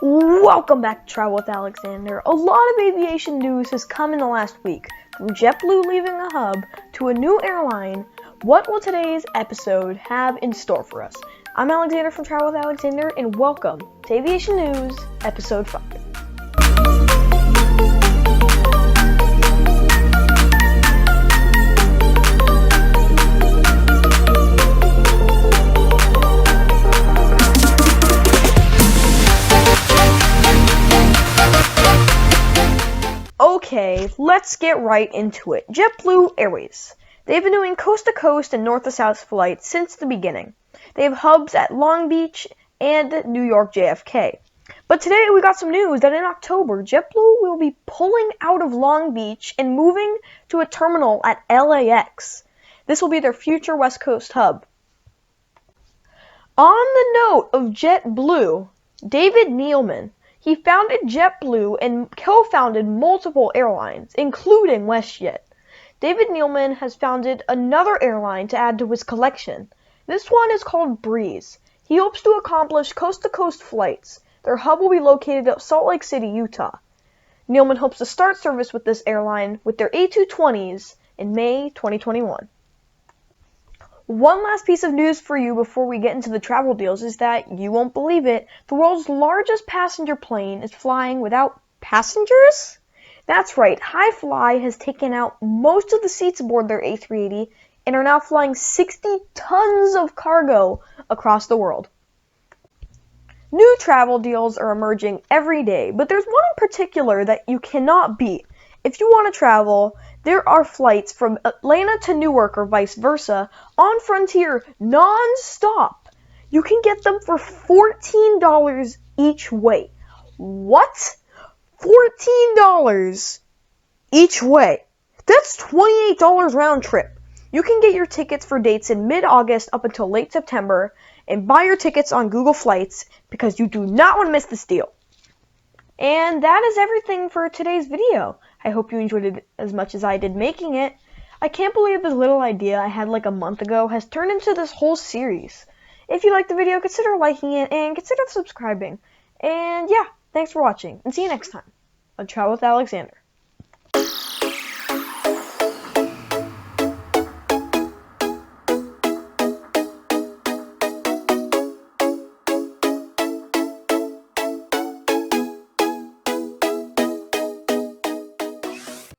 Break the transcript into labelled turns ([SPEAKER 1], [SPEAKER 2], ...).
[SPEAKER 1] Welcome back to Travel with Alexander. A lot of aviation news has come in the last week, from JetBlue leaving the hub to a new airline. What will today's episode have in store for us? I'm Alexander from Travel with Alexander, and welcome to Aviation News, Episode 5. Okay, let's get right into it. JetBlue Airways. They've been doing coast-to-coast and north-to-south flights since the beginning. They have hubs at Long Beach and New York JFK. But today we got some news that in October, JetBlue will be pulling out of Long Beach and moving to a terminal at LAX. This will be their future West Coast hub. On the note of JetBlue, David Neeleman, he founded JetBlue and co-founded multiple airlines, including WestJet. David Neeleman has founded another airline to add to his collection. This one is called Breeze. He hopes to accomplish coast-to-coast flights. Their hub will be located at Salt Lake City, Utah. Neeleman hopes to start service with this airline with their A220s in May 2021. One last piece of news for you before we get into the travel deals is that, you won't believe it, the world's largest passenger plane is flying without passengers? That's right, Hi-Fly has taken out most of the seats aboard their A380 and are now flying 60 tons of cargo across the world. New travel deals are emerging every day, but there's one in particular that you cannot beat. If you want to travel, there are flights from Atlanta to Newark or vice versa on Frontier non-stop. You can get them for $14 each way. What? $14 each way. That's $28 round trip. You can get your tickets for dates in mid-August up until late September and buy your tickets on Google Flights because you do not want to miss this deal. And that is everything for today's video. I hope you enjoyed it as much as I did making it. I can't believe this little idea I had like a month ago has turned into this whole series. If you liked the video, consider liking it and consider subscribing. And yeah, thanks for watching and see you next time on Travel with Alexander.